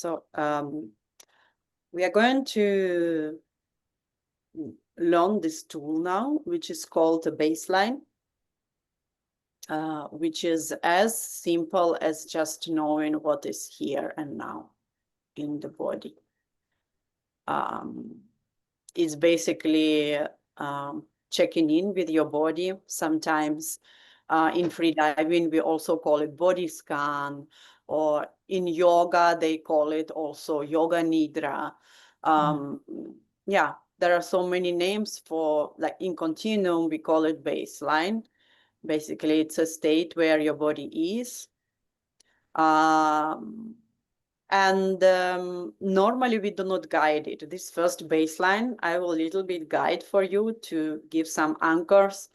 So we are going to learn this tool now, which is called a baseline, which is as simple as just knowing what is here and now in the body. It's basically checking in with your body. Sometimes in free diving, we also call it body scan, or in yoga, they call it also yoga nidra. Yeah, there are so many names for, like in continuum, we call it baseline. Basically, it's a state where your body is. Normally we do not guide it. This first baseline, I will a little bit guide for you to give some anchors,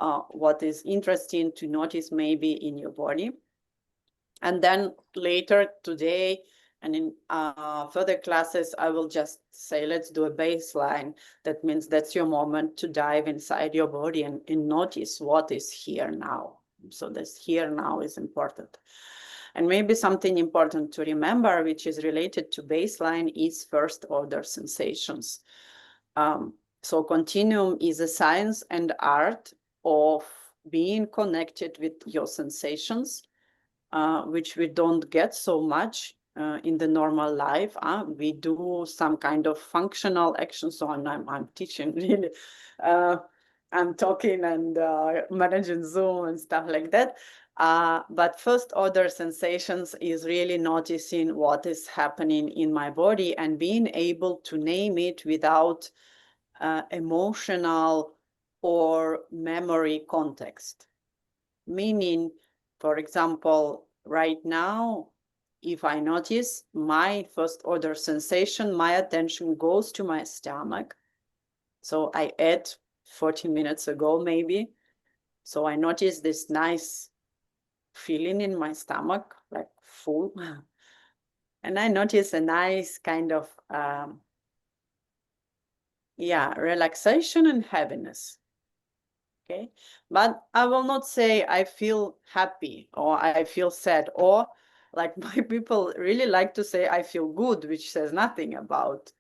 what is interesting to notice maybe in your body. And then later today and in further classes, I will just say, let's do a baseline. That means that's your moment to dive inside your body and notice what is here now. So this here now is important. And maybe something important to remember, which is related to baseline, is first order sensations. So continuum is a science and art of being connected with your sensations, which we don't get so much in the normal life. We do some kind of functional action. So I'm teaching really. I'm talking and managing Zoom and stuff like that. But first order sensations is really noticing what is happening in my body and being able to name it without emotional or memory context. Meaning, for example, right now, if I notice my first order sensation, my attention goes to my stomach. So I ate 40 minutes ago, maybe. So I notice this nice feeling in my stomach, like full. And I notice a nice kind of, relaxation and happiness. Okay, but I will not say I feel happy or I feel sad, or like my people really like to say I feel good, which says nothing about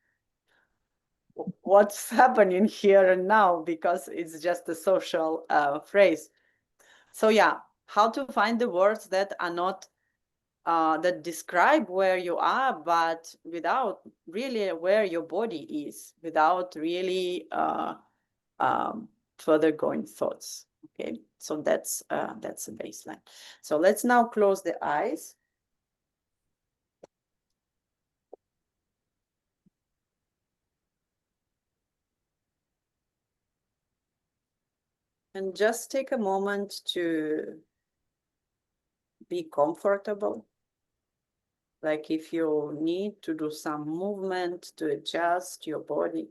what's happening here and now, because it's just a social phrase. So yeah, how to find the words that are not that describe where you are, but without really where your body is, without really further going thoughts. Okay, so that's a baseline. So let's now close the eyes. And just take a moment to be comfortable. Like if you need to do some movement to adjust your body.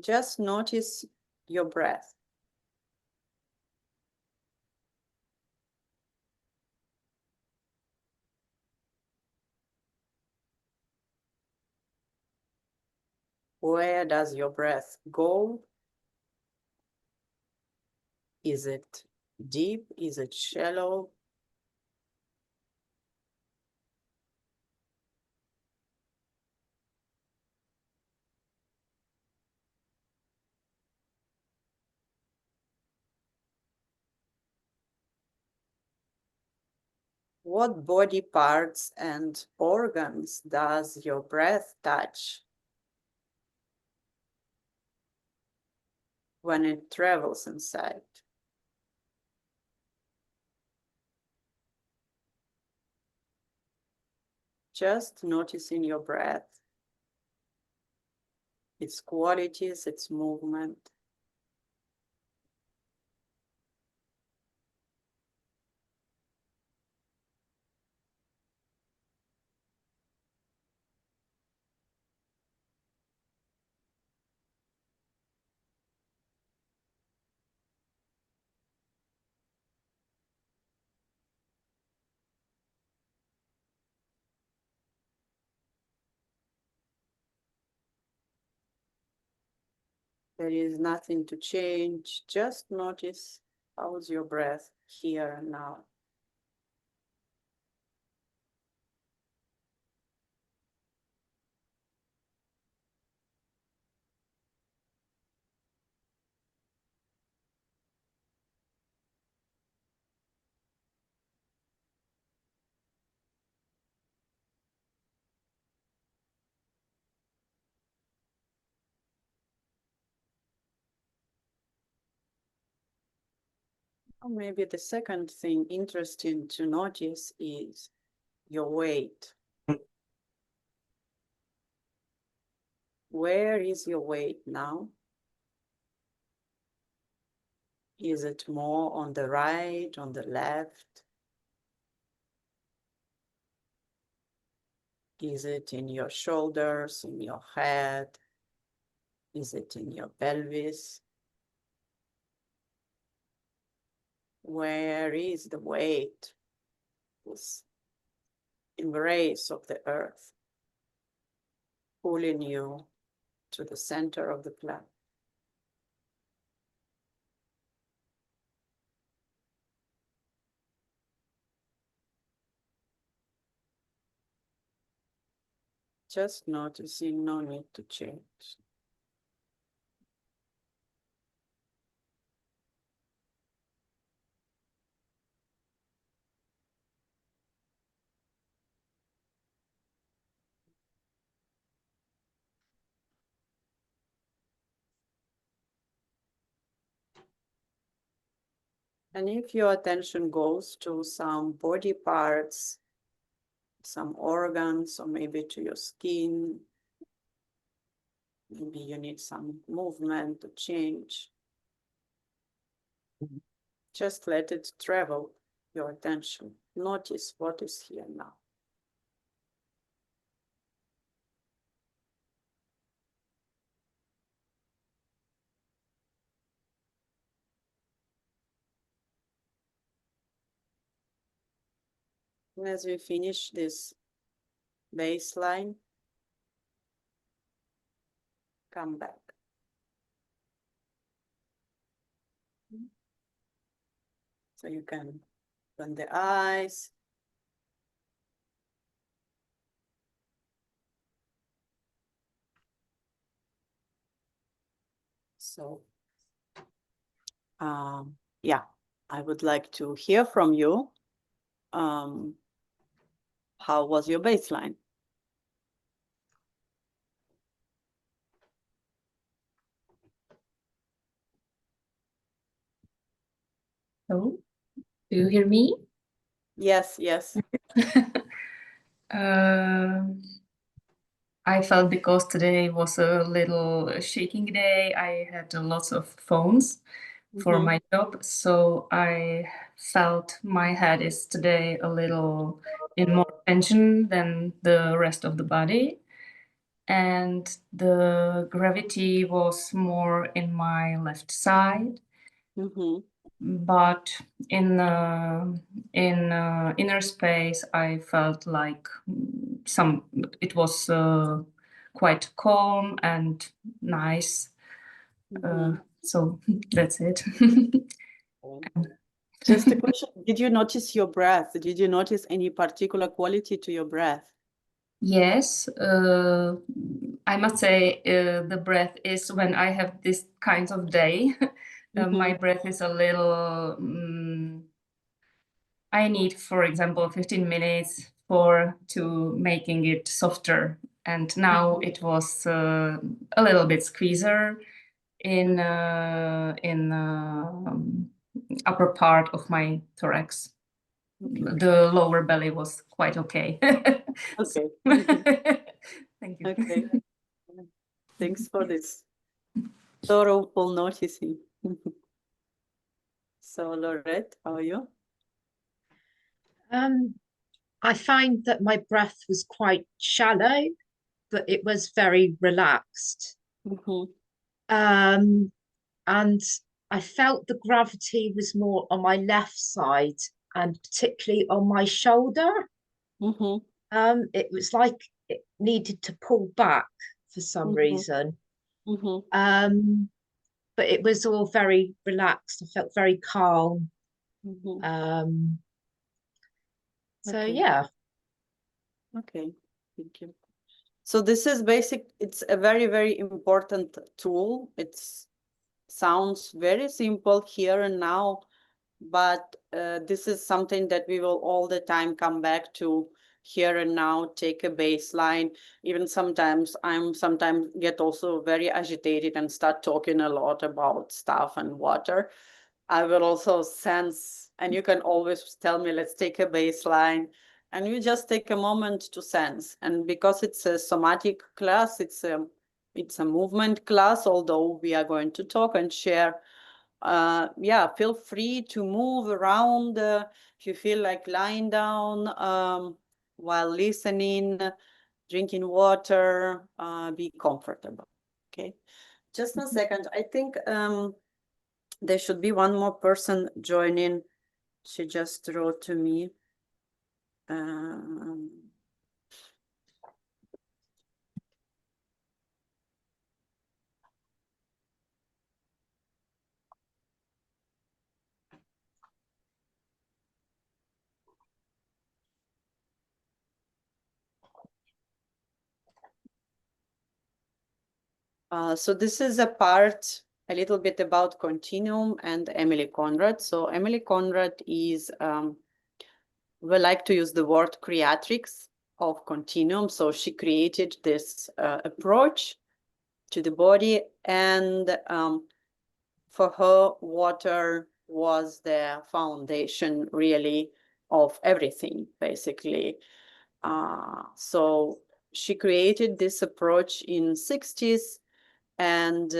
Just notice your breath. Where does your breath go? Is it deep? Is it shallow? What body parts and organs does your breath touch when it travels inside? Just noticing your breath, its qualities, its movement. There is nothing to change. Just notice how's your breath here and now. Or maybe the second thing interesting to notice is your weight. Where is your weight now? Is it more on the right, on the left? Is it in your shoulders, in your head? Is it in your pelvis? Where is the weight? This embrace of the earth pulling you to the center of the planet. Just noticing, no need to change. And if your attention goes to some body parts, some organs, or maybe to your skin, maybe you need some movement to change, just let it travel your attention. Notice what is here now. And as we finish this baseline, come back. So you can open the eyes. So, yeah, I would like to hear from you. How was your baseline? So, do you hear me? Yes, yes. I felt because today was a little shaking day. I had lots of phones for my job, so I felt my head is today a little in more tension than the rest of the body. And the gravity was more in my left side. But in inner space, I felt like it was quite calm and nice. So that's it. Just a question, did you notice your breath? Did you notice any particular quality to your breath? Yes, I must say the breath is when I have this kind of day, my breath is a little, I need, for example, 15 minutes to making it softer. And now it was a little bit squeezer in upper part of my thorax. The lower belly was quite okay. Okay. Thank you. Okay. Thanks for this thorough noticing. So, Laurette, how are you? I find that my breath was quite shallow, but it was very relaxed. And I felt the gravity was more on my left side and particularly on my shoulder. It was like it needed to pull back for some reason. but it was all very relaxed. I felt very calm. So Okay. yeah. Okay, thank you. So this is basic. It's a very, very important tool. It sounds very simple here and now, but this is something that we will all the time come back to here and now, take a baseline. Even sometimes sometimes get also very agitated and start talking a lot about stuff and water. I will also sense, and you can always tell me, let's take a baseline. And you just take a moment to sense. And because it's a somatic class, it's a movement class, although we are going to talk and share. Yeah, feel free to move around if you feel like lying down while listening, drinking water, be comfortable. Okay, just a second. I think there should be one more person joining. She just wrote to me. So this is a part, a little bit about continuum and Emily Conrad. So Emily Conrad is, we like to use the word creatrix of continuum. So she created this approach to the body, and for her, water was the foundation really of everything, basically. So she created this approach in 60s, and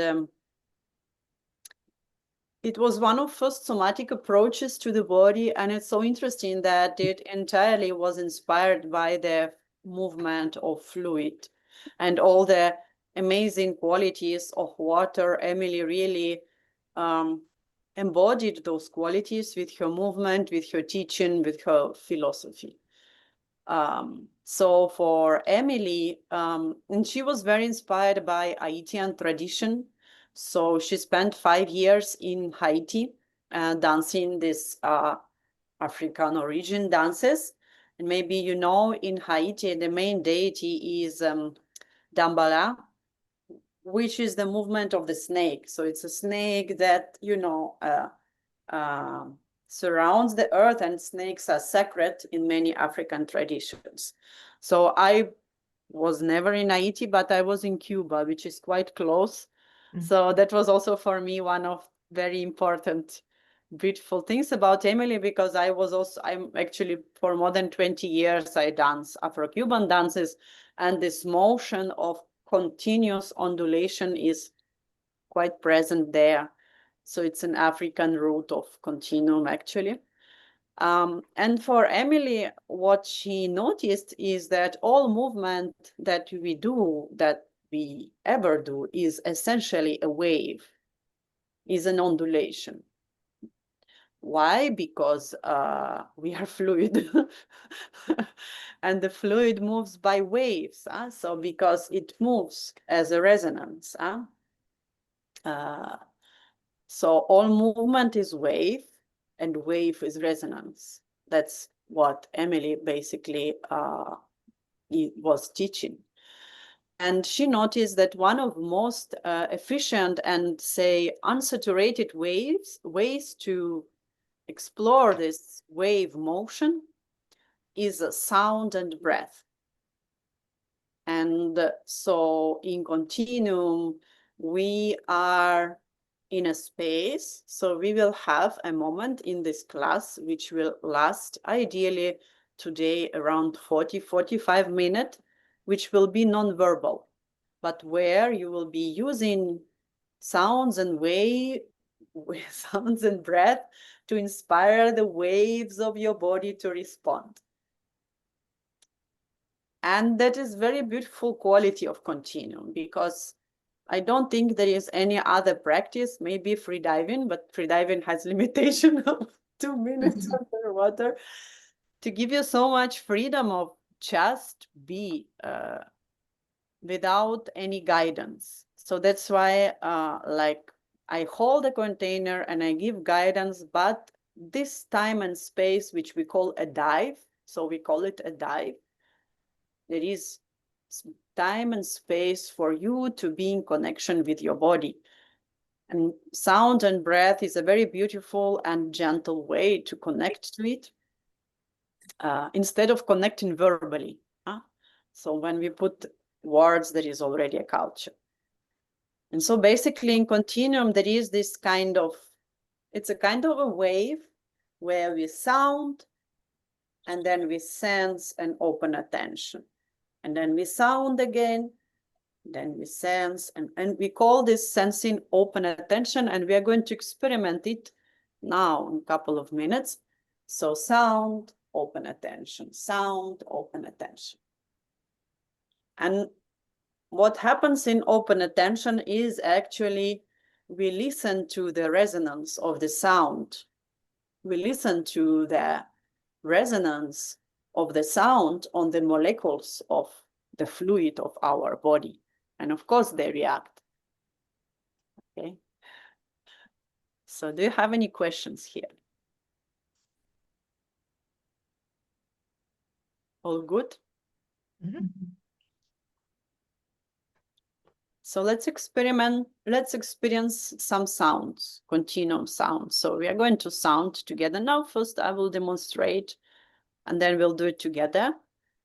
it was one of first somatic approaches to the body, and it's so interesting that it entirely was inspired by the movement of fluid and all the amazing qualities of water. Emily really embodied those qualities with her movement, with her teaching, with her philosophy. So for Emily, and she was very inspired by Haitian tradition. So she spent 5 years in Haiti dancing this African origin dances. And maybe you know, in Haiti, the main deity is Dambala, which is the movement of the snake. So it's a snake that, surrounds the earth, and snakes are sacred in many African traditions. So I was never in Haiti, but I was in Cuba, which is quite close. So that was also for me one of very important, beautiful things about Emily, because I'm actually, for more than 20 years, I dance Afro-Cuban dances, and this motion of continuous ondulation is quite present there. So it's an African root of continuum, actually. And for Emily, what she noticed is that all movement that we ever do, is essentially a wave, is an ondulation. Why? Because we are fluid. And the fluid moves by waves. So because it moves as a resonance. So all movement is wave, and wave is resonance. That's what Emily basically was teaching. And she noticed that one of most efficient and, say, unsaturated ways to explore this wave motion is sound and breath. And so in continuum, we are in a space. So we will have a moment in this class, which will last ideally today around 40-45 minutes, which will be non-verbal, but where you will be using sounds and sounds and breath to inspire the waves of your body to respond. And that is very beautiful quality of continuum, because I don't think there is any other practice, maybe free diving, but free diving has limitation of 2 minutes underwater, to give you so much freedom of just be without any guidance. So that's why like I hold a container and I give guidance, but this time and space, which we call a dive, so we call it a dive, there is time and space for you to be in connection with your body. And sound and breath is a very beautiful and gentle way to connect to it, instead of connecting verbally. So when we put words, there is already a culture. And so basically in continuum, there is this kind of, it's a kind of a wave where we sound and then we sense and open attention. And then we sound again, then we sense, and we call this sensing open attention, and we are going to experiment it now in a couple of minutes. So sound, open attention, sound, open attention. And what happens in open attention is actually we listen to the resonance of the sound. We listen to the resonance of the sound on the molecules of the fluid of our body. And of course, they react. Okay. So do you have any questions here? All good? Mhm. So let's experience some sounds, continuum sounds. So we are going to sound together now. First, I will demonstrate, and then we'll do it together.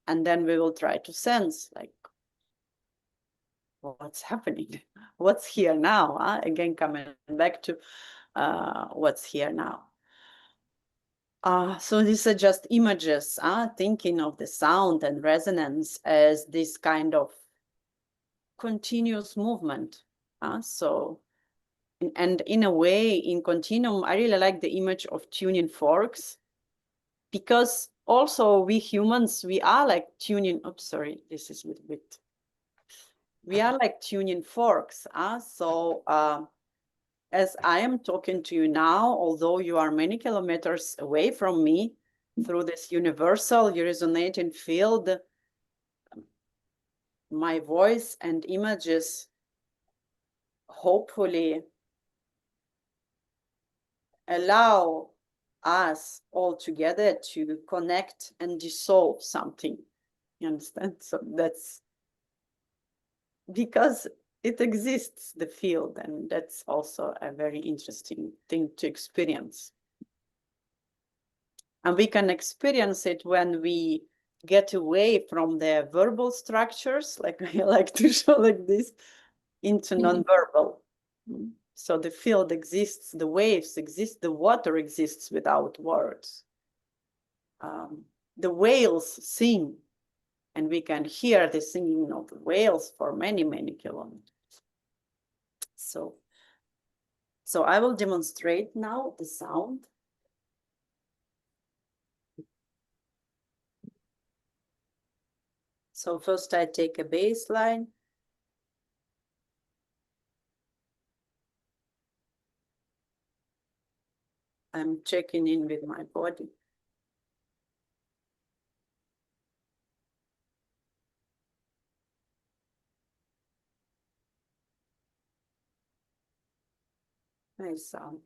And then we will try to sense, like, what's happening? What's here now? Again, coming back to what's here now. So these are just images, thinking of the sound and resonance as this kind of continuous movement. And in a way, in continuum, I really like the image of tuning forks, because also we humans, we are like tuning, oops, sorry, this is a little bit, we are like tuning forks. So as I am talking to you now, although you are many kilometers away from me, through this universal resonating field, my voice and images hopefully allow us all together to connect and dissolve something. You understand? So that's because it exists, the field, and that's also a very interesting thing to experience. And we can experience it when we get away from the verbal structures, like I like to show like this, into nonverbal. So the field exists, the waves exist, the water exists without words. The whales sing, and we can hear the singing of the whales for many, many kilometers. So I will demonstrate now the sound. So first I take a baseline. I'm checking in with my body. Nice sound.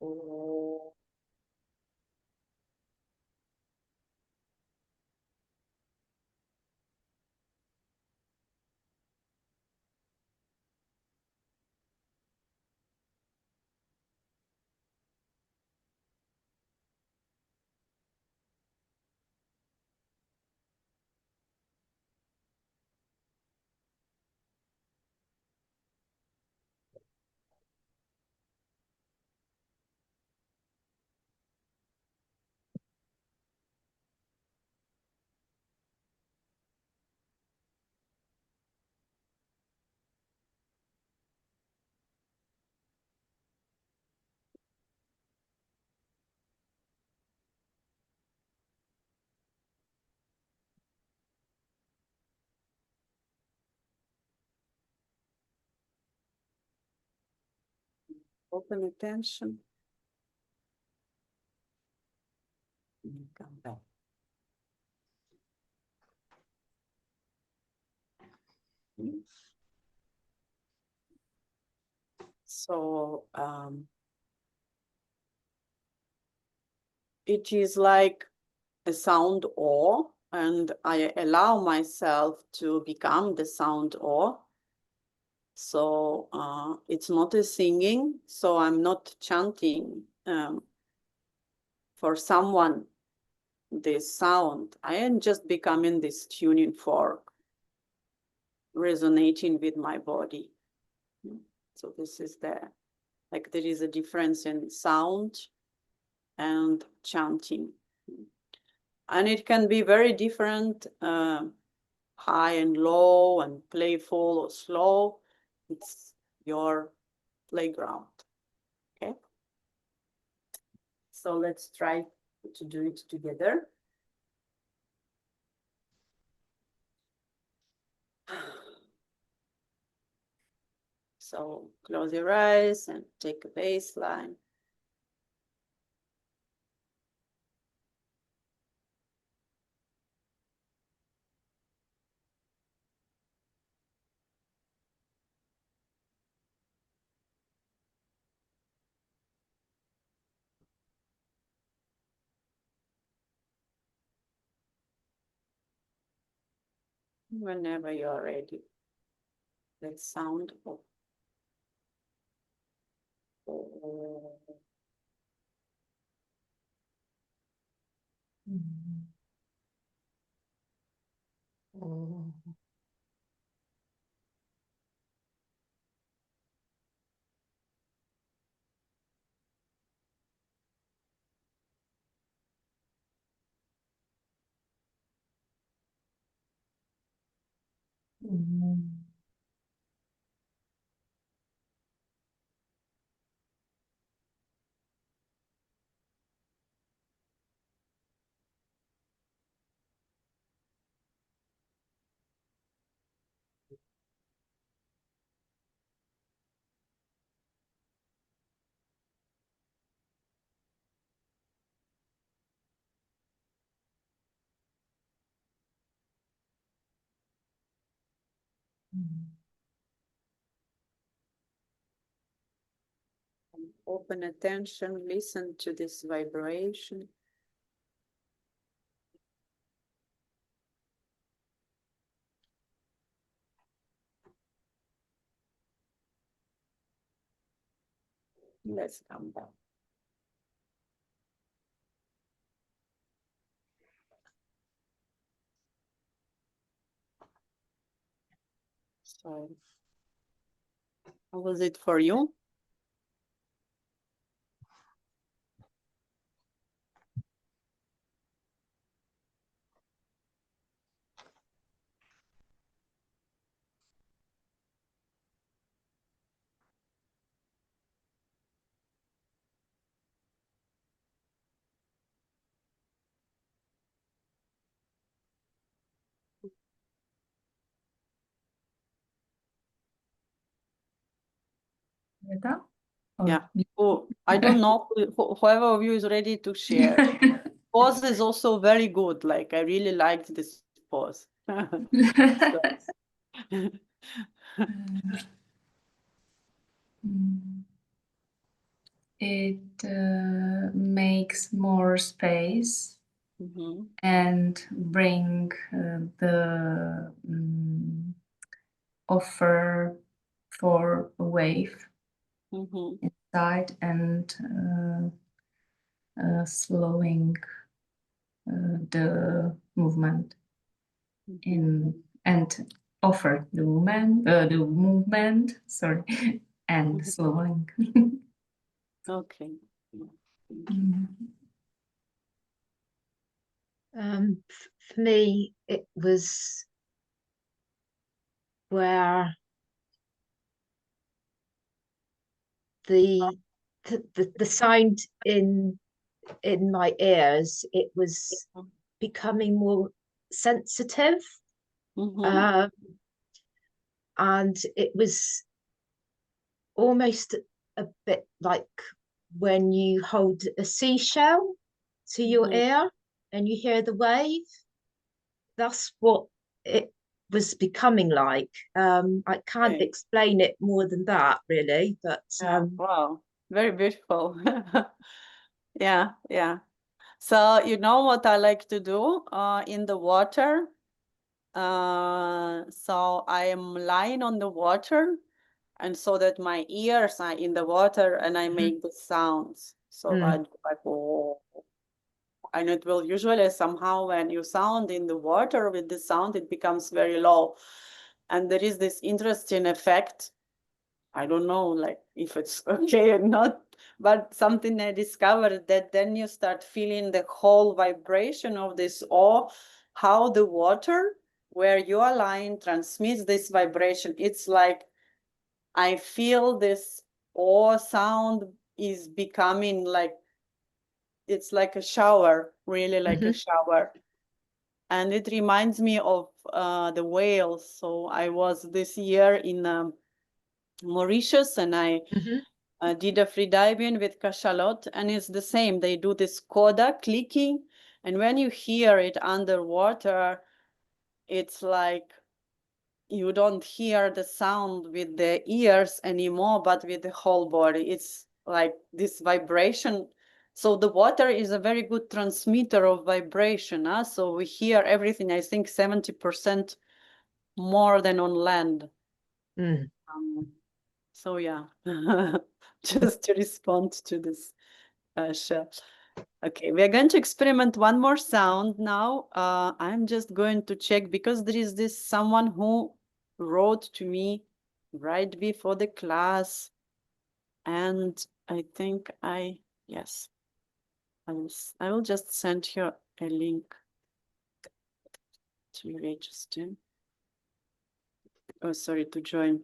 Oh. Open attention. And come back. So it is like a sound ore, and I allow myself to become the sound ore. So it's not a singing, so I'm not chanting for someone this sound. I am just becoming this tuning fork, resonating with my body. So this is there is a difference in sound and chanting. And it can be very different, high and low and playful or slow. It's your playground, okay? So let's try to do it together. So close your eyes and take a baseline. Whenever you're ready, let's sound off. Open attention, listen to this vibration. Let's come back. So, how was it for you? Yeah. Oh, I don't know whoever of you is ready to share. Pause is also very good. Like I really liked this pause. It makes more space and bring the offer for a wave inside and slowing the movement and offer the movement, sorry, and slowing. Okay. For me, it was where the sound in my ears, it was becoming more sensitive. And it was almost a bit like when you hold a seashell to your ear and you hear the wave. That's what it was becoming like. I can't explain it more than that, really. But wow, very beautiful. Yeah, yeah. So you know what I like to do in the water? So I am lying on the water, and so that my ears are in the water, and I make the sounds. So I do like, oh, and it will usually somehow when you sound in the water with the sound, it becomes very low. And there is this interesting effect. I don't know, like if it's okay or not, but something I discovered that then you start feeling the whole vibration of this awe, how the water where you are lying transmits this vibration. It's like I feel this awe sound is becoming like it's like a shower, really like a shower. And it reminds me of the whales. So I was this year in Mauritius, and I did a free diving with cachalot, and it's the same. They do this coda clicking, and when you hear it underwater, it's like you don't hear the sound with the ears anymore, but with the whole body. It's like this vibration. So the water is a very good transmitter of vibration. So we hear everything, I think 70% more than on land. So yeah, just to respond to this shell. Okay, we are going to experiment one more sound now. I'm just going to check because there is this someone who wrote to me right before the class, and I think yes, I will just send her a link to register. Oh, sorry, to join.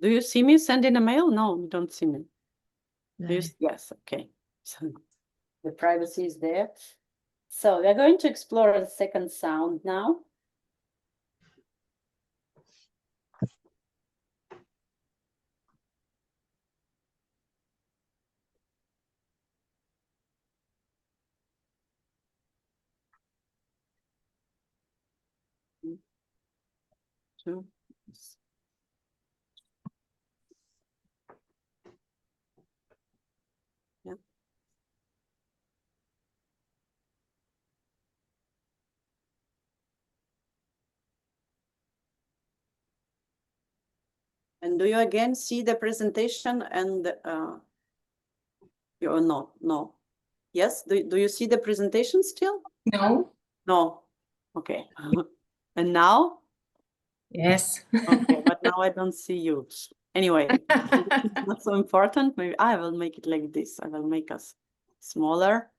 Do you see me sending a mail? No, you don't see me. No. Yes, okay. So the privacy is there. So we're going to explore the second sound now. Two. Yeah. And do you again see the presentation and you no, no. Yes, do you see the presentation still? No. No. Okay. And now? Yes. Okay, but now I don't see you. Anyway, it's not so important. Maybe I will make it like this. I will make us smaller.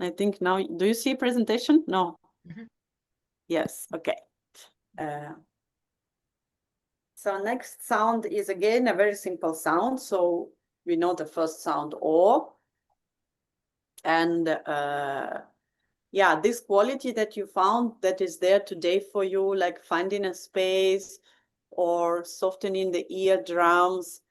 I think now, do you see presentation? No. Yes, okay. So next sound is again a very simple sound. So we know the first sound O. And yeah, this quality that you found that is there today for you, like finding a space or softening the eardrums,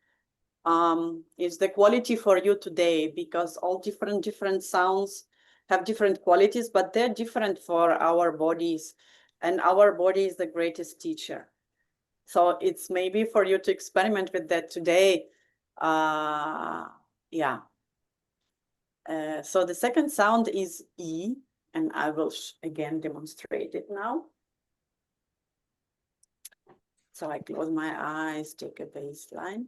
is the quality for you today, because all different sounds have different qualities, but they're different for our bodies, and our body is the greatest teacher. So it's maybe for you to experiment with that today. Yeah. So the second sound is E, and I will again demonstrate it now. So I close my eyes, take a baseline.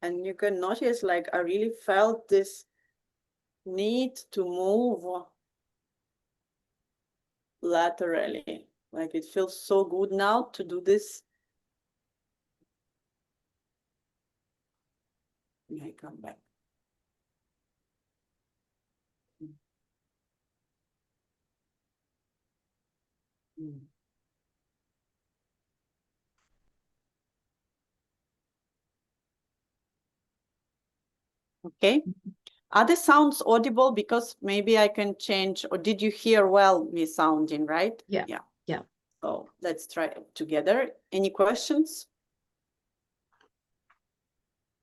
And you can notice, like, I really felt this need to move laterally. Like, it feels so good now to do this. May I come back? Okay. Are the sounds audible? Because maybe I can change, or did you hear well me sounding, right? Yeah. Yeah. Yeah. So let's try it together. Any questions?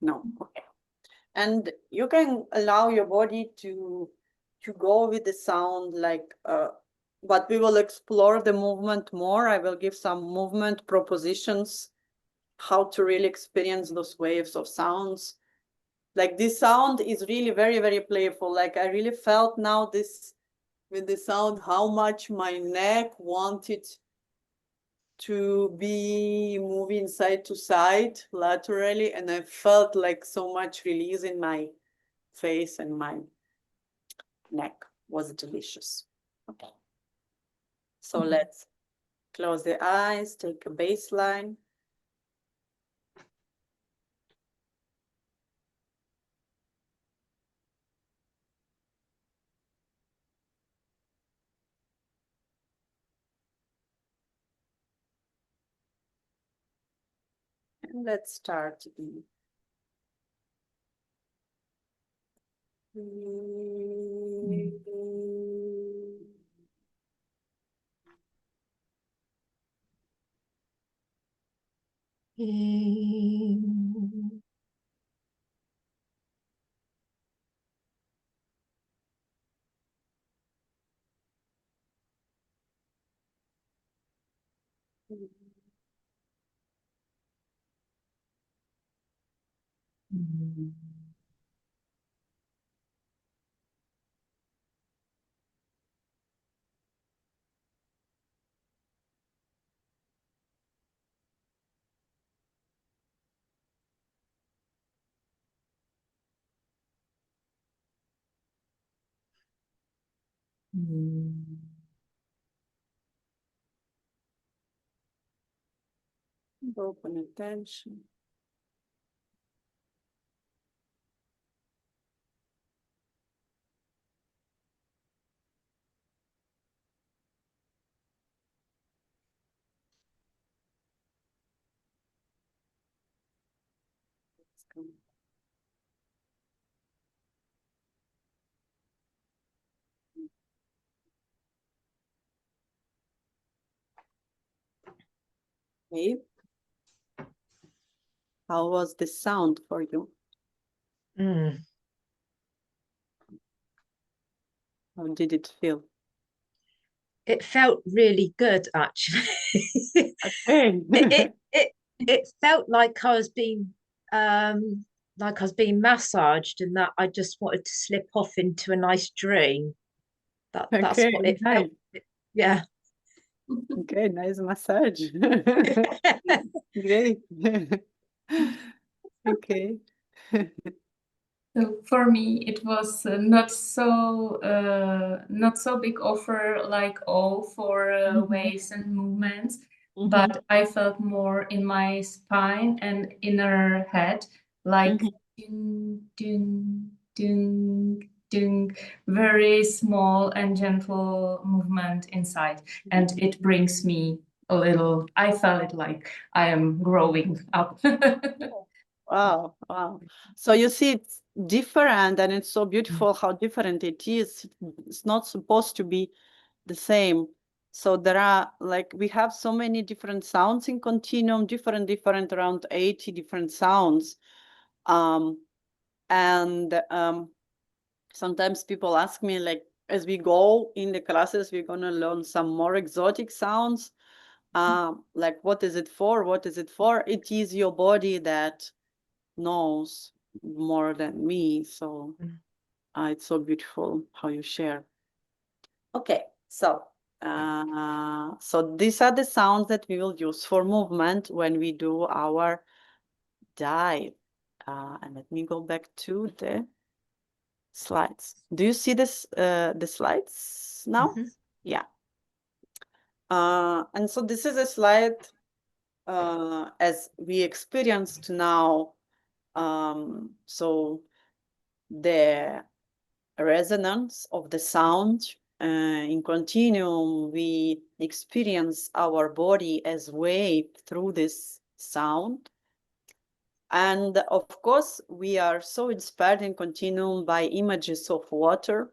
No. Okay. And you can allow your body to go with the sound, like, but we will explore the movement more. I will give some movement propositions, how to really experience those waves of sounds. Like, this sound is really very, very playful. Like, I really felt now this with the sound, how much my neck wanted to be moving side to side laterally, and I felt like so much release in my face and my neck. Was delicious. Okay. So let's close the eyes, take a baseline. And let's start. Open attention. Okay. How was the sound for you? How did it feel? It felt really good, actually. Okay. it felt like I was being massaged, and that I just wanted to slip off into a nice dream. That's Okay, what it nice. felt. Yeah. Okay, nice massage. Great. Okay. So for me, it was not so big offer like all for waves and movements, but I felt more in my spine and inner head, like ding, ding, ding, ding, very small and gentle movement inside, and it brings me a little. I felt it like I am growing up. Wow, wow. So you see, it's different, and it's so beautiful how different it is. It's not supposed to be the same. So there are, like, we have so many different sounds in continuum, different, around 80 different sounds. And sometimes people ask me, like, as we go in the classes, we're going to learn some more exotic sounds. Like, what is it for? What is it for? It is your body that knows more than me. So it's so beautiful how you share. Okay, so these are the sounds that we will use for movement when we do our dive. And let me go back to the slides. Do you see this, the slides now? Yeah. And so this is a slide as we experienced now. So the resonance of the sound in continuum, we experience our body as wave through this sound. And of course, we are so inspired in continuum by images of water.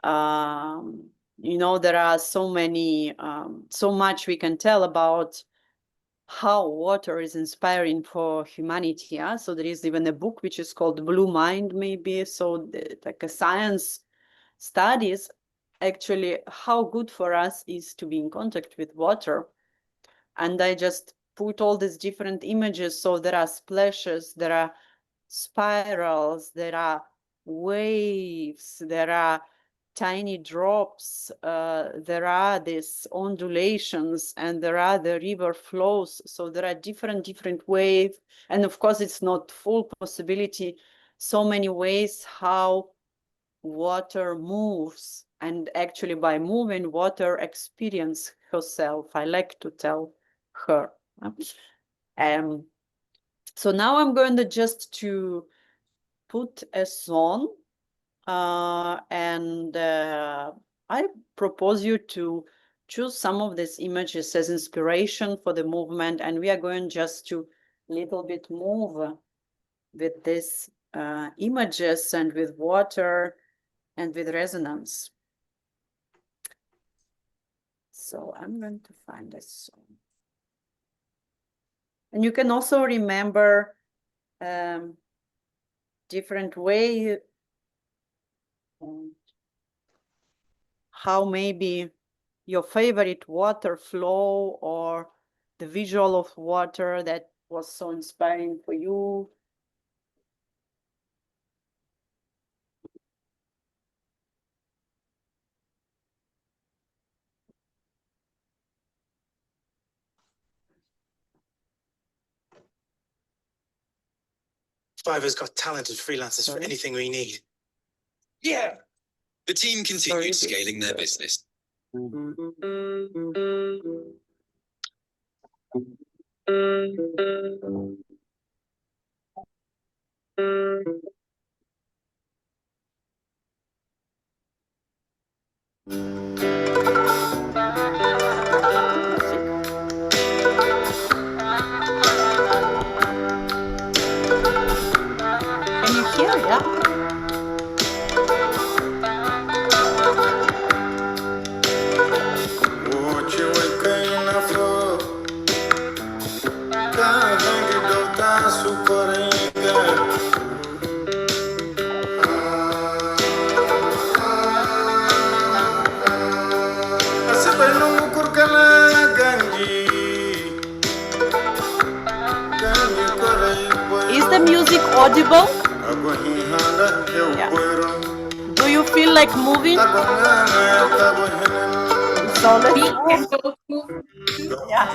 You know, there are so many, so much we can tell about how water is inspiring for humanity. Yeah? So there is even a book which is called Blue Mind, maybe. So like a science studies actually how good for us is to be in contact with water. And I just put all these different images. So there are splashes, there are spirals, there are waves, there are tiny drops, there are these undulations, and there are the river flows. So there are different waves. And of course, it's not full possibility, so many ways how water moves. And actually by moving, water experience herself. I like to tell her. So now I'm going to just to put a song, and I propose you to choose some of these images as inspiration for the movement, and we are going just to little bit move with these images and with water and with resonance. So I'm going to find a song. And you can also remember different way how maybe your favorite water flow or the visual of water that was so inspiring for you. Fiverr's got talented freelancers for anything we need. Yeah. The team continued scaling their business. Can you hear? Yeah. Is the music audible? Yeah. Do you feel like moving? So let's move. Yeah.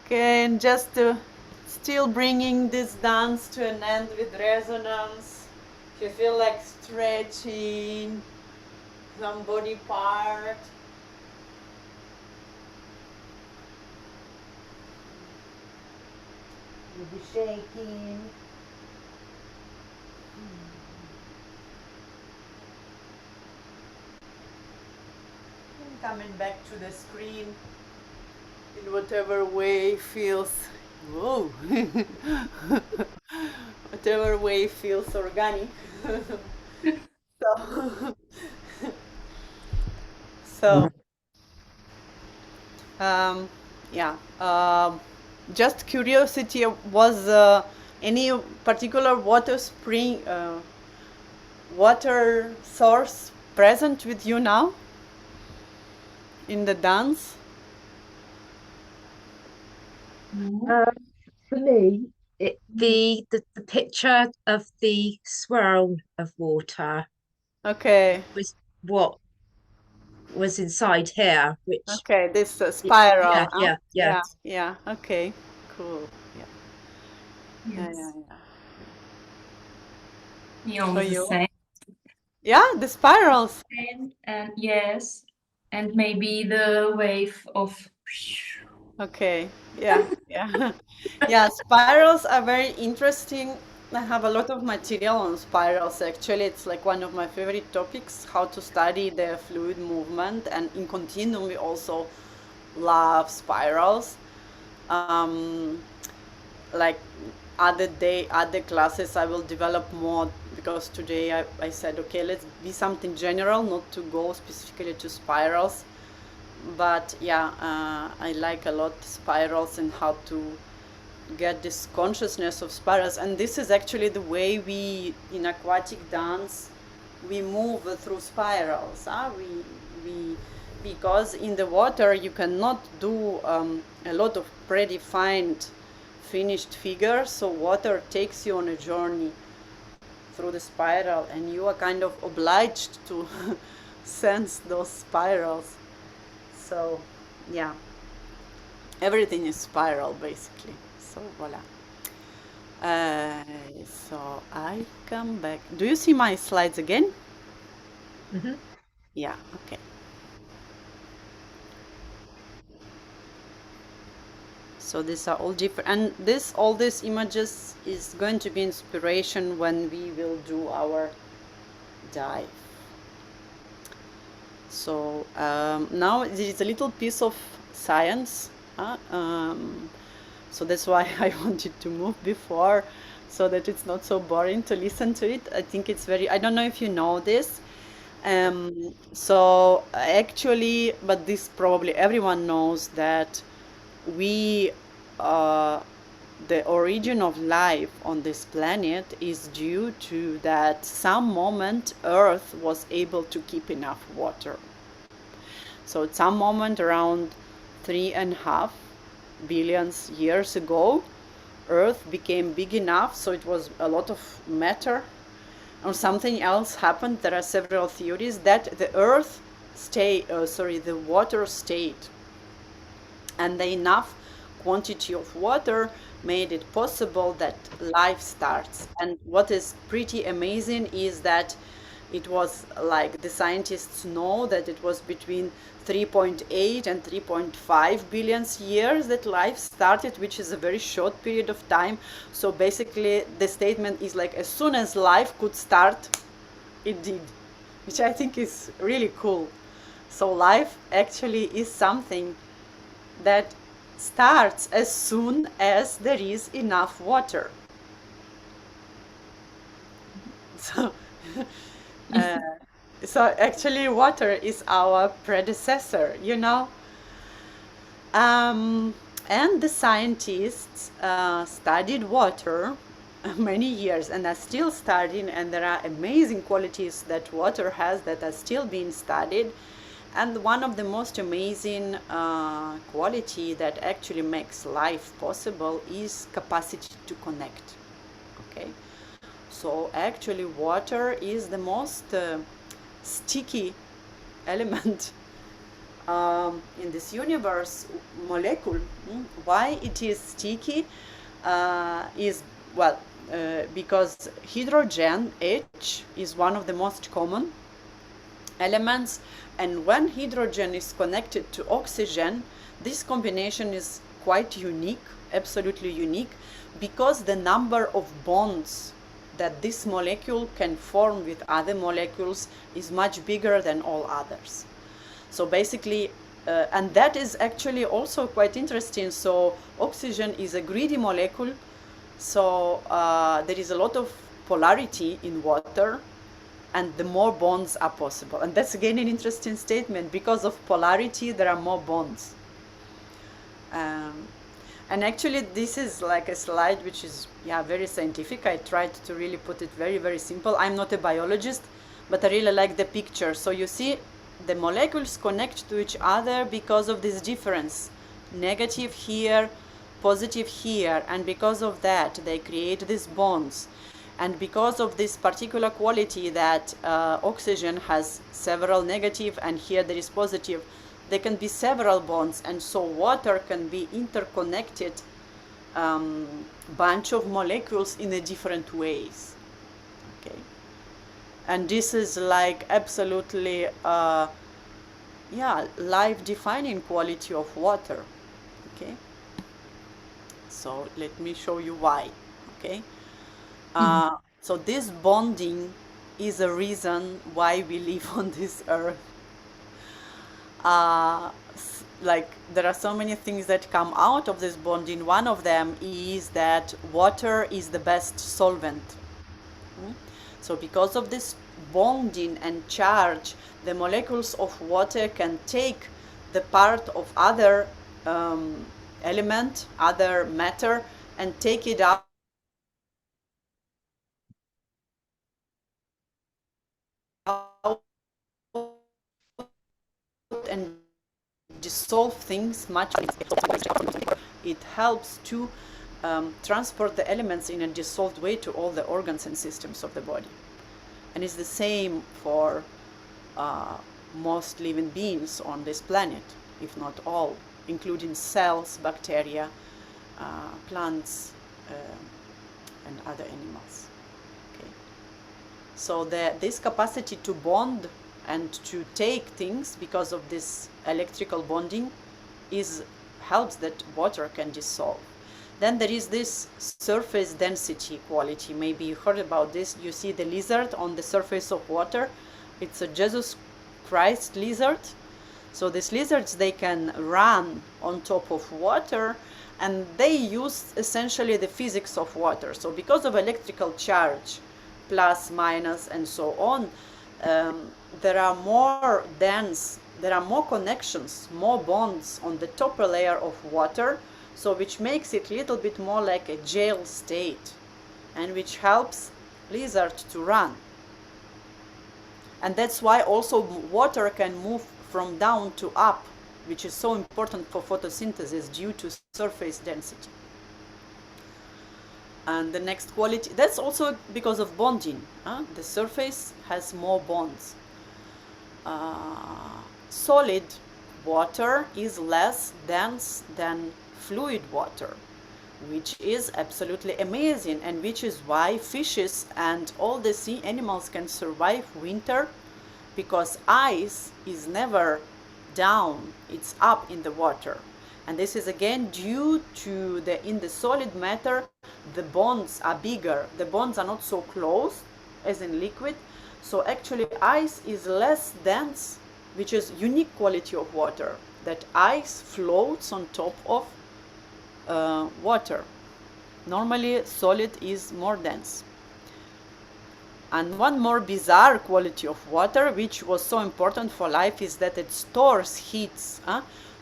Okay, and just to still bringing this dance to an end with resonance. If you feel like stretching some body part, you'll be shaking. And coming back to the screen in whatever way feels, whoa, whatever way feels organic. So, so yeah, just curiosity, was any particular water spring, water source present with you now in the dance? For me, the picture of the swirl of water Okay. was what was inside here, which Okay, this spiral. yeah, yeah, yeah. Yeah, yeah. Okay, cool. Yeah, yeah, Yes. yeah, yeah. Me For on the you? same. Yeah, the spirals. And yes, and maybe the wave of Okay, yeah, yeah. Yeah, spirals are very interesting. I have a lot of material on spirals actually. It's like one of my favorite topics, how to study the fluid movement, and in continuum we also love spirals. Um, like other classes I will develop more, because today I said, okay, let's be something general, not to go specifically to spirals. But yeah, I like a lot spirals and how to get this consciousness of spirals. And this is actually the way we, in aquatic dance, we move through spirals. We because in the water you cannot do a lot of predefined finished figures, so water takes you on a journey through the spiral and you are kind of obliged to sense those spirals. So yeah, everything is spiral basically. So voila. So I come back. Do you see my slides again? Mm-hmm. Yeah, okay. So these are all different, and all these images is going to be inspiration when we will do our dive. So now there is a little piece of science. So that's why I wanted to move before, so that it's not so boring to listen to it. I think it's very, I don't know if you know this. So actually, but this probably everyone knows that we, the origin of life on this planet is due to that some moment Earth was able to keep enough water. So at some moment around 3.5 billion years ago, Earth became big enough, so it was a lot of matter, or something else happened. There are several theories that the Earth the water stayed, and the enough quantity of water made it possible that life starts. And what is pretty amazing is that it was like the scientists know that it was between 3.8 and 3.5 billion years that life started, which is a very short period of time. So basically the statement is like, as soon as life could start, it did, which I think is really cool. So life actually is something that starts as soon as there is enough water. So, so actually water is our predecessor, you know. And the scientists studied water many years and are still studying, and there are amazing qualities that water has that are still being studied. And one of the most amazing quality that actually makes life possible is capacity to connect. Okay, so actually water is the most sticky element in this universe molecule, why it is sticky is, well, because hydrogen H is one of the most common elements, and when hydrogen is connected to oxygen, this combination is quite unique, absolutely unique, because the number of bonds that this molecule can form with other molecules is much bigger than all others. So basically, and that is actually also quite interesting. So oxygen is a greedy molecule, so there is a lot of polarity in water, and the more bonds are possible. And that's again an interesting statement. Because of polarity, there are more bonds. And actually, this is like a slide which is, yeah, very scientific. I tried to really put it very, very simple. I'm not a biologist, but I really like the picture. So you see, the molecules connect to each other because of this difference. Negative here, positive here. And because of that, they create these bonds. And because of this particular quality that oxygen has several negative, and here there is positive, there can be several bonds, and so water can be interconnected bunch of molecules in a different ways. Okay, and this is like absolutely yeah, life-defining quality of water. Okay, so let me show you why. Okay, so this bonding is a reason why we live on this earth. Like there are so many things that come out of this bonding. One of them is that water is the best solvent. So because of this bonding and charge, the molecules of water can take the part of other element, other matter, and take it out and dissolve things much. It helps to transport the elements in a dissolved way to all the organs and systems of the body. And it's the same for most living beings on this planet, if not all, including cells, bacteria, plants, and other animals. Okay. So this capacity to bond and to take things because of this electrical bonding helps that water can dissolve. Then there is this surface density quality. Maybe you heard about this. You see the lizard on the surface of water. It's a Jesus Christ lizard. So these lizards, they can run on top of water, and they use essentially the physics of water. So because of electrical charge, plus, minus, and so on, there are more connections, more bonds on the top layer of water, so which makes it a little bit more like a jail state, and which helps lizard to run. And that's why also water can move from down to up, which is so important for photosynthesis due to surface density. And the next quality, that's also because of bonding. The surface has more bonds. Solid water is less dense than fluid water, which is absolutely amazing, and which is why fishes and all the sea animals can survive winter, because ice is never down, it's up in the water. And this is again due to in the solid matter, the bonds are bigger. The bonds are not so close as in liquid. So actually ice is less dense, which is unique quality of water, that ice floats on top of water. Normally solid is more dense. And one more bizarre quality of water, which was so important for life, is that it stores heats.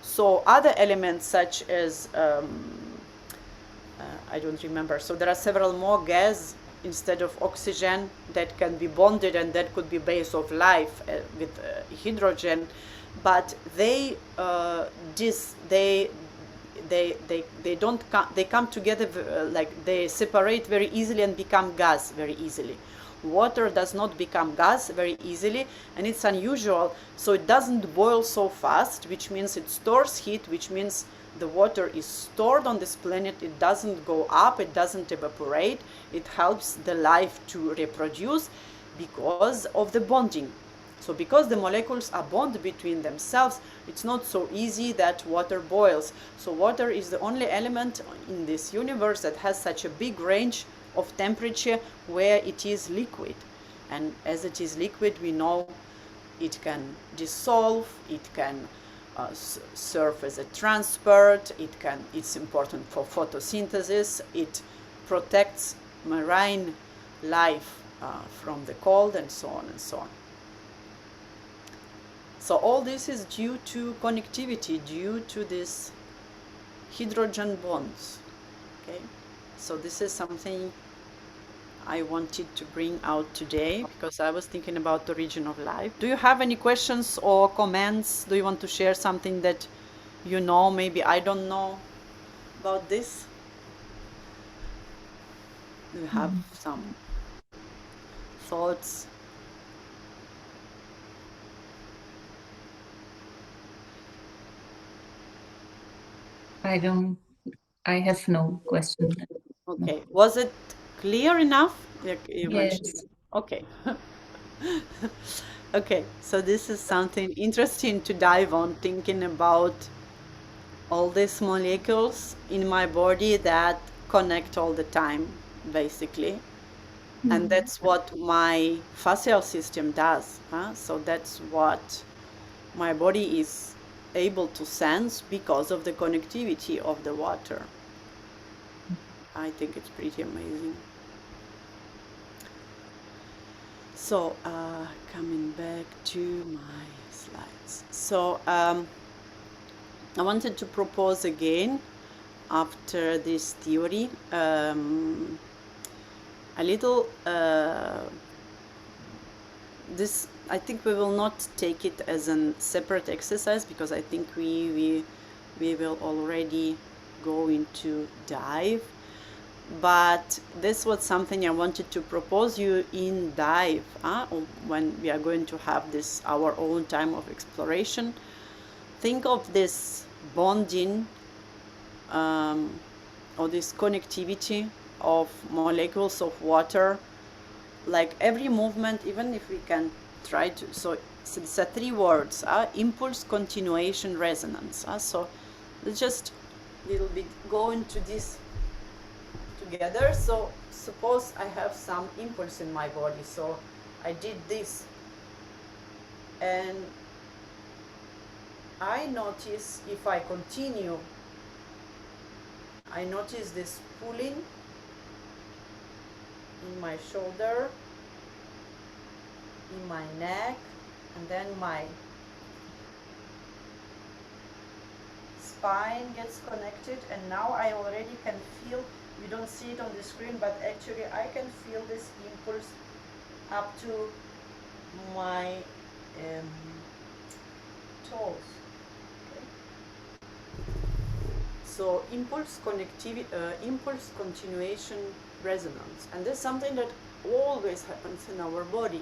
So other elements such as, I don't remember, so there are several more gas instead of oxygen that can be bonded, and that could be base of life with hydrogen, but they come together, like they separate very easily and become gas very easily. water does not become gas very easily, and it's unusual, so it doesn't boil so fast, which means it stores heat, which means the water is stored on this planet. It doesn't go up, it doesn't evaporate. It helps the life to reproduce because of the bonding. So because the molecules are bonded between themselves, it's not so easy that water boils. So water is the only element in this universe that has such a big range of temperature where it is liquid. And as it is liquid, we know it can dissolve, it can serve as a transport, it's important for photosynthesis, it protects marine life from the cold, and so on and so on. So all this is due to connectivity, due to these hydrogen bonds. Okay, so this is something I wanted to bring out today because I was thinking about the origin of life. Do you have any questions or comments? Do you want to share something that you know, maybe I don't know about this? Do you have some thoughts? I have no question. Okay, was it clear enough? Yes. Okay. Okay, so this is something interesting to dive on, thinking about all these molecules in my body that connect all the time, basically. And that's what my fascial system does. So that's what my body is able to sense because of the connectivity of the water. I think it's pretty amazing. So coming back to my slides. So I wanted to propose again, after this theory, a little, this, I think we will not take it as a separate exercise because I think we will already go into dive. But this was something I wanted to propose you in dive, when we are going to have this our own time of exploration. Think of this bonding or this connectivity of molecules of water, like every movement, even if we can try to, so it's a 3 words, impulse, continuation, resonance. So let's just a little bit go into this together. So suppose I have some impulse in my body, so I did this, and I notice if I continue, I notice this pulling in my shoulder, in my neck, and then my spine gets connected, and now I already can feel, you don't see it on the screen, but actually I can feel this impulse up to my toes. So impulse connectivity, impulse continuation resonance, and that's something that always happens in our body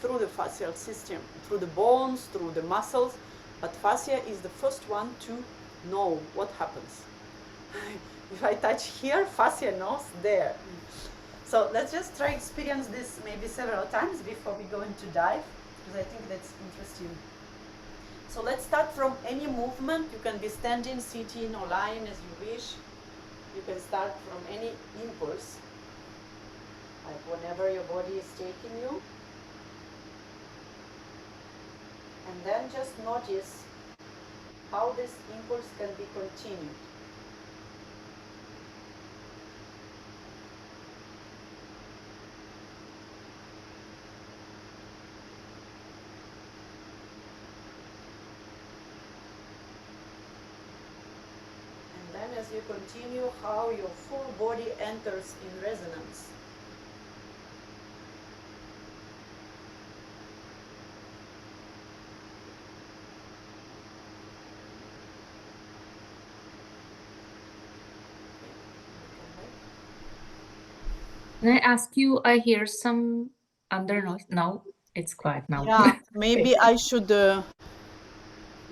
through the fascial system, through the bones, through the muscles, but fascia is the first one to know what happens. If I touch here, fascia knows there. So let's just try experience this maybe several times before we go into dive, because I think that's interesting. So let's start from any movement. You can be standing, sitting, or lying as you wish. You can start from any impulse, like whenever your body is taking you. And then just notice how this impulse can be continued. As you continue, how your full body enters in resonance. Can I ask you, I hear some under noise? No, it's quiet now. Yeah, maybe I should.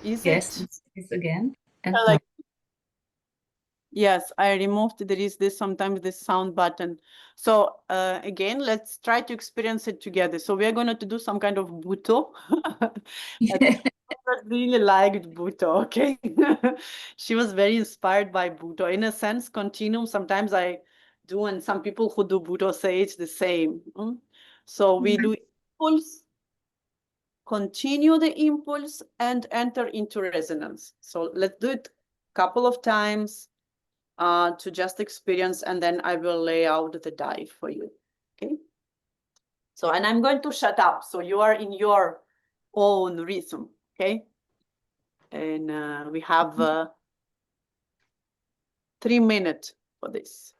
Is Yes, it? it's again. And Like, yes, I removed. There is this sometimes this sound button. So again, let's try to experience it together. So we are going to do some kind of buto. I really liked Buto, okay? She was very inspired by Buto. In a sense, continuum, sometimes I do, and some people who do Buto say it's the same. So we do impulse, continue the impulse, and enter into resonance. So let's do it a couple of times to just experience, and then I will lay out the dive for you, okay? So, and I'm going to shut up, so you are in your own rhythm, okay? And we have 3 minutes for this.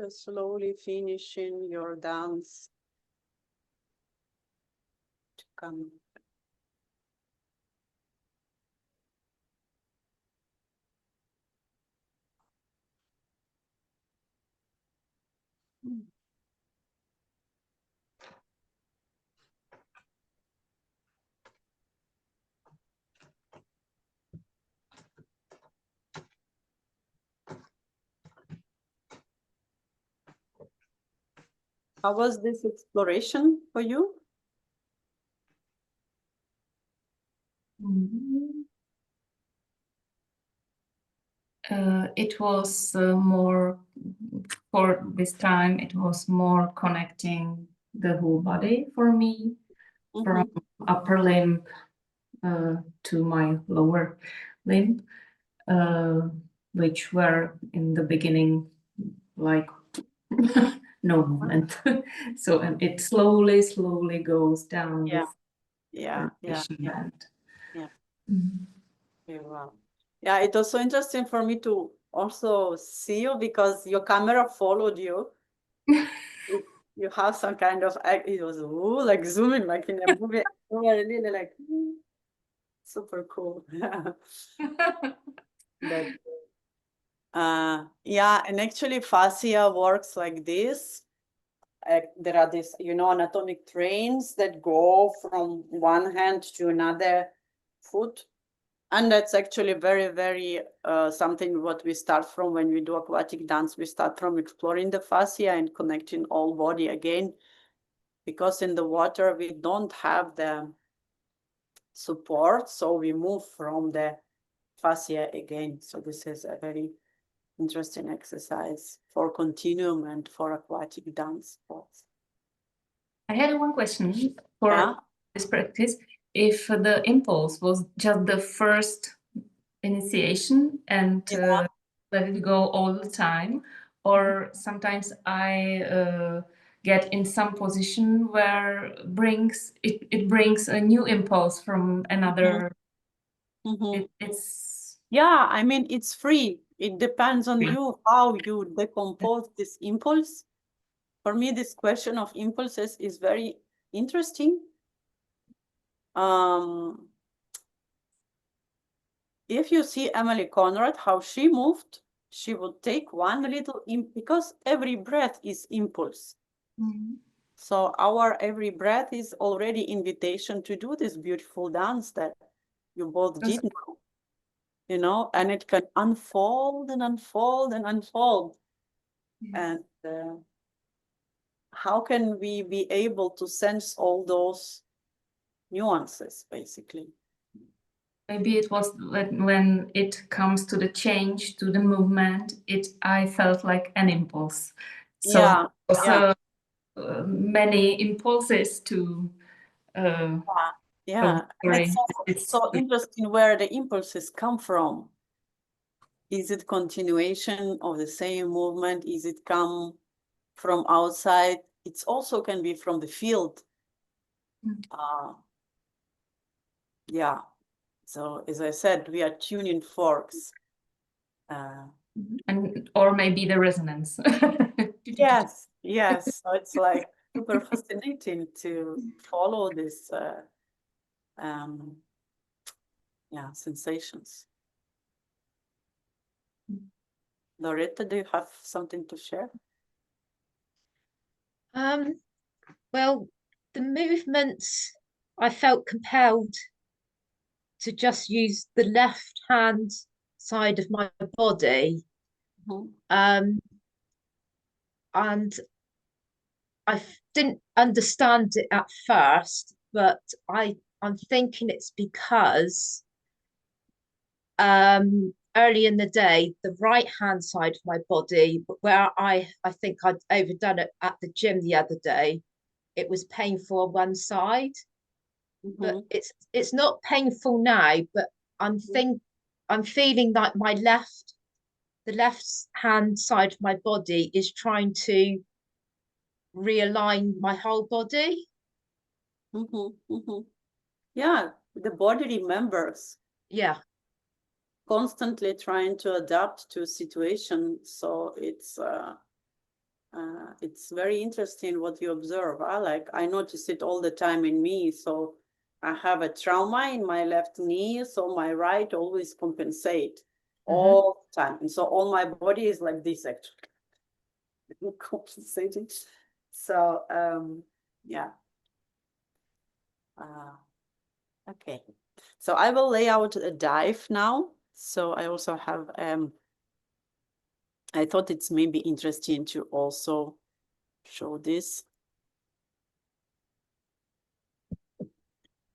Slowly finishing your dance to come. How was this exploration for you? It was more, for this time, it was more connecting the whole body for me, from upper limb to my lower limb. which were in the beginning like no movement. So and it slowly goes down Yeah. with repetition and Yeah. Mhm. Very well. Yeah, it was so interesting for me to also see you because your camera followed you. You have some kind of it was like zooming like in a movie. Really like super cool. But yeah, and actually fascia works like this. There are these, anatomic trains that go from one hand to another foot. And that's actually very, very something what we start from when we do aquatic dance. We start from exploring the fascia and connecting all body again, because in the water we don't have the support, so we move from the fascia again. So this is a very interesting exercise for continuum and for aquatic dance sports. I had one question for this practice. If the impulse was just the first initiation and let it go all the time, or sometimes I get in some position where it brings a new impulse from another. It's yeah, I mean, it's free. It depends on you how you decompose this impulse. For me, this question of impulses is very interesting. If you see Emily Conrad, how she moved, she would take one little because every breath is impulse. So our every breath is already invitation to do this beautiful dance that you both did now, and it can unfold and unfold and unfold. And how can we be able to sense all those nuances, basically? Maybe it was when it comes to the change, to the movement, I felt like an impulse. So many impulses to and it's so interesting where the impulses come from. Is it continuation of the same movement? Is it come from outside? It also can be from the field. Yeah. So as I said, we are tuning forks. Or maybe the resonance. Yes. So it's like super fascinating to follow this sensations. Loretta, do you have something to share? Well, the movements, I felt compelled to just use the left hand side of my body. And I didn't understand it at first, but I'm thinking it's because early in the day, the right hand side of my body, where I think I'd overdone it at the gym the other day, it was painful on one side. But it's not painful now, but I'm feeling like the left hand side of my body is trying to realign my whole body. Yeah, the body remembers. Yeah. Constantly trying to adapt to a situation. So it's very interesting what you observe. I notice it all the time in me. So I have a trauma in my left knee, so my right always compensate all the time. And so all my body is like this actually. Compensating. So yeah. Okay. So I will lay out a dive now. So I also have I thought it's maybe interesting to also show this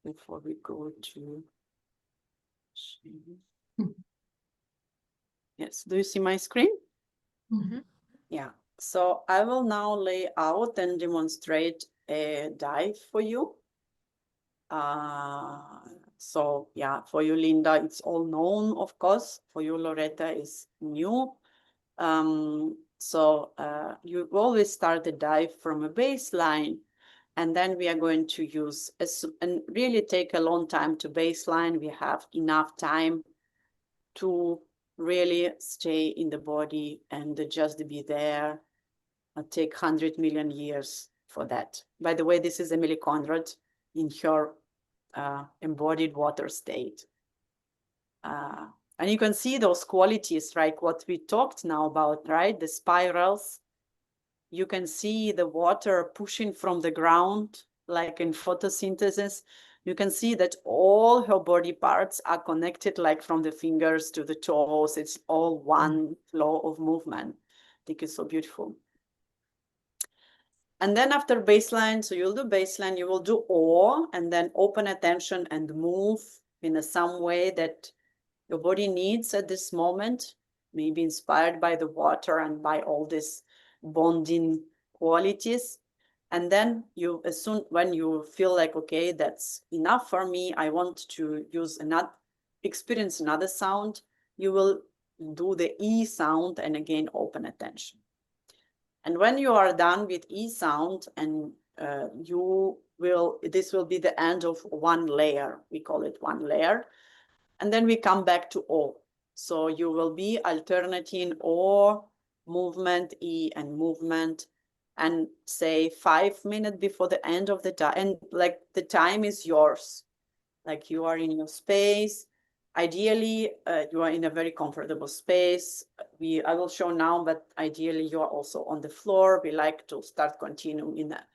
before we go to yes, do you see my screen? Yeah, so I will now lay out and demonstrate a dive for you. So yeah, for you, Linda, it's all known, of course. For you, Loretta, is new. So you always start the dive from a baseline, and then we are going to use, and really take a long time to baseline. We have enough time to really stay in the body and just be there. Take 100 million years for that. By the way, this is Emily Conrad in her embodied water state. And you can see those qualities, right? What we talked now about, right? The spirals. You can see the water pushing from the ground, like in photosynthesis. You can see that all her body parts are connected, like from the fingers to the toes. It's all one flow of movement. I think it's so beautiful. And then after baseline, so you'll do baseline, you will do awe, and then open attention and move in some way that your body needs at this moment, maybe inspired by the water and by all these bonding qualities. And then you, as soon when you feel like, okay, that's enough for me, I want to use another, experience another sound, you will do the E sound and again open attention. And when you are done with E sound, and this will be the end of one layer. We call it one layer. And then we come back to O. So you will be alternating O, movement, E, and movement, and say 5 minutes before the end of the time. And like the time is yours. Like you are in your space. Ideally, you are in a very comfortable space. I will show now, but ideally you are also on the floor. We like to start continuing in a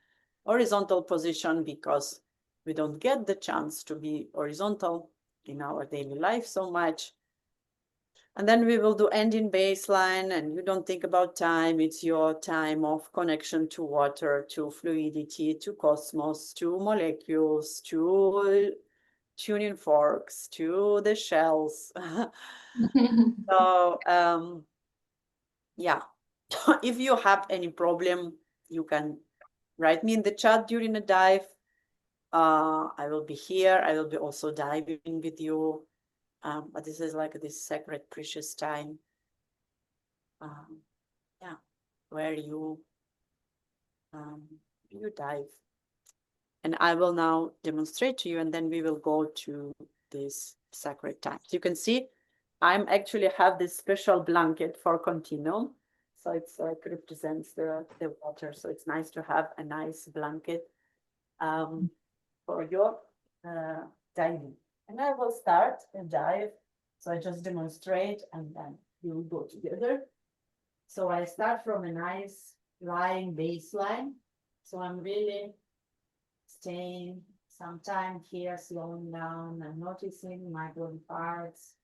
horizontal position because we don't get the chance to be horizontal in our daily life so much. And then we will do ending baseline, and you don't think about time. It's your time of connection to water, to fluidity, to cosmos, to molecules, to tuning forks, to the shells. So yeah, if you have any problem, you can write me in the chat during the dive. I will be here. I will be also diving with you. But this is like this sacred, precious time. Yeah, where you dive. And I will now demonstrate to you, and then we will go to this sacred time. So you can see, I'm actually have this special blanket for continuum. So it's like represents the water. So it's nice to have a nice blanket for your diving. And I will start a dive. So I just demonstrate, and then we will go together. So I start from a nice lying baseline. So I'm really staying some time here, slowing down and noticing my body parts,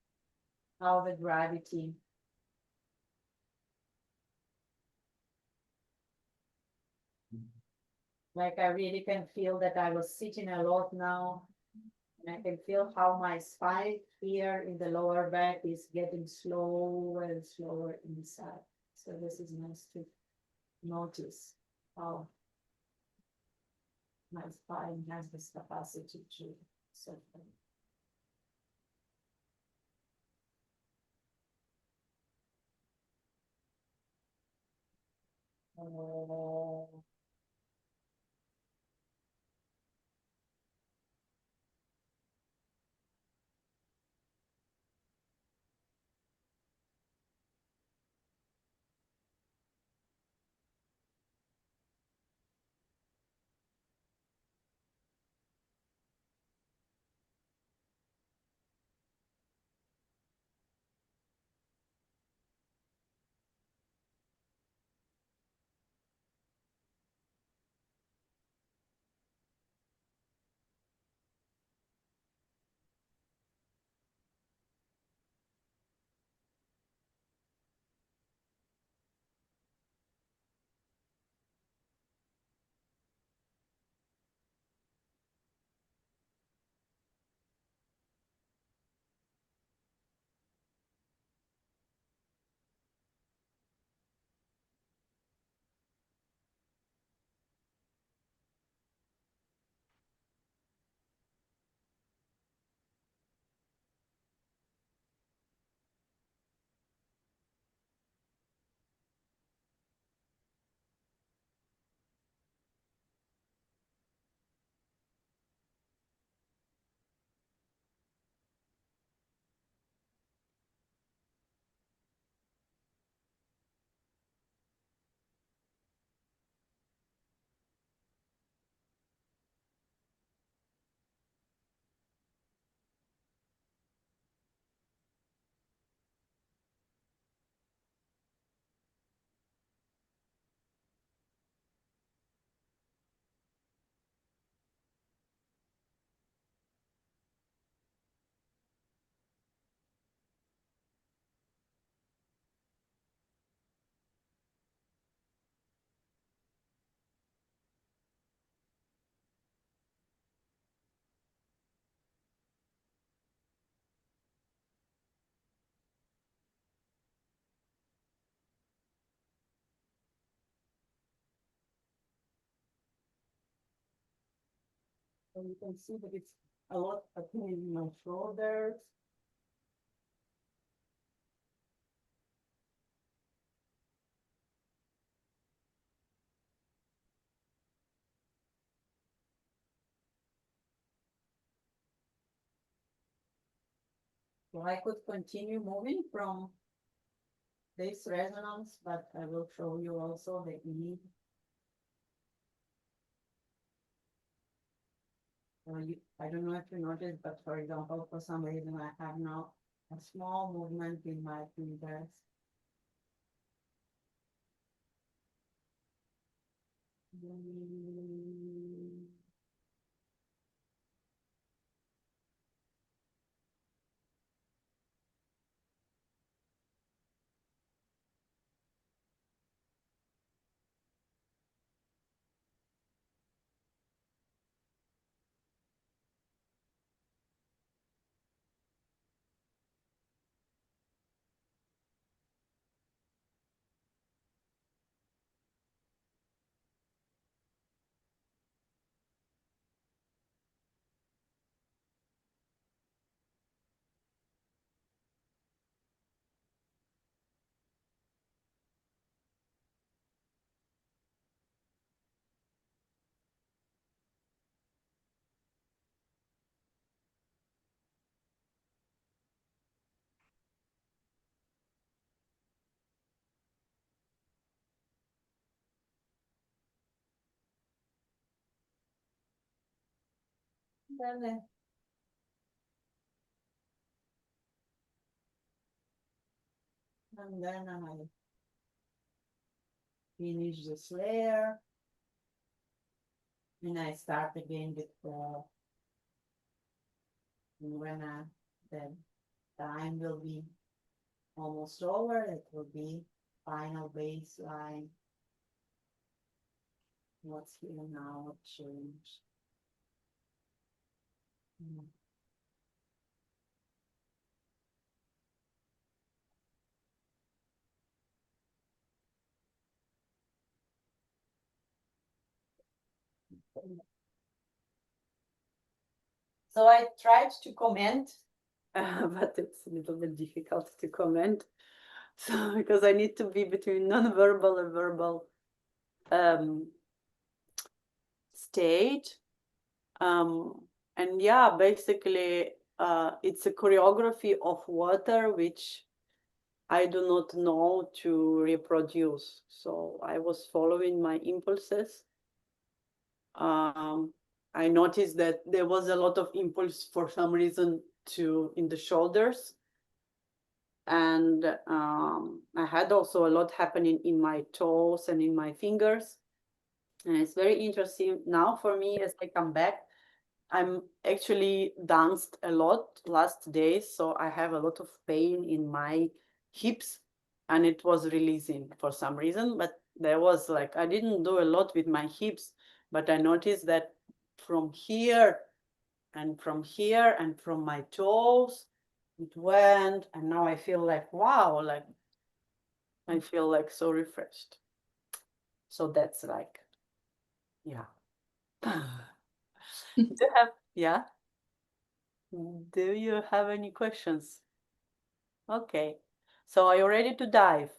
how the gravity. Like I really can feel that I was sitting a lot now. And I can feel how my spine here in the lower back is getting slower and slower inside. So this is nice to notice how my spine has this capacity to soften. So you can see that it's a lot happening in my shoulders. So I could continue moving from this resonance, but I will show you also the E. I don't know if you noticed, but for example, for some reason I have now a small movement in my fingers. Then and then I finish this layer, and I start again with the when the time will be almost over. It will be final baseline. What's here now? What changed? So I tried to comment, but it's a little bit difficult to comment. So because I need to be between non-verbal and verbal state. And yeah, basically, it's a choreography of water, which I do not know to reproduce. So I was following my impulses. I noticed that there was a lot of impulse for some reason in the shoulders. And I had also a lot happening in my toes and in my fingers. And it's very interesting now for me as I come back. I'm actually danced a lot last days, so I have a lot of pain in my hips, and it was releasing for some reason. But there was like, I didn't do a lot with my hips, but I noticed that from here and from here and from my toes, it went, and now I feel like, wow, like I feel like so refreshed. So that's like, yeah. Yeah. Do you have any questions? Okay. So are you ready to dive?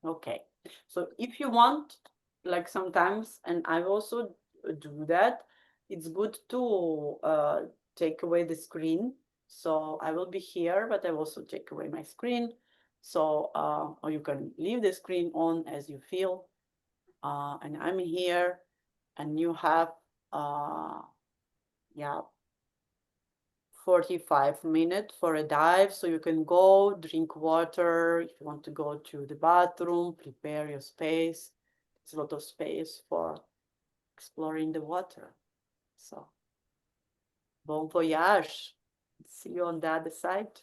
Okay. So if you want, like sometimes, and I also do that, it's good to take away the screen. So I will be here, but I also take away my screen. So, or you can leave the screen on as you feel. And I'm here, and you have, yeah, 45 minutes for a dive. So you can go drink water. If you want to go to the bathroom, prepare your space. There's a lot of space for exploring the water. So, bon voyage. See you on the other side.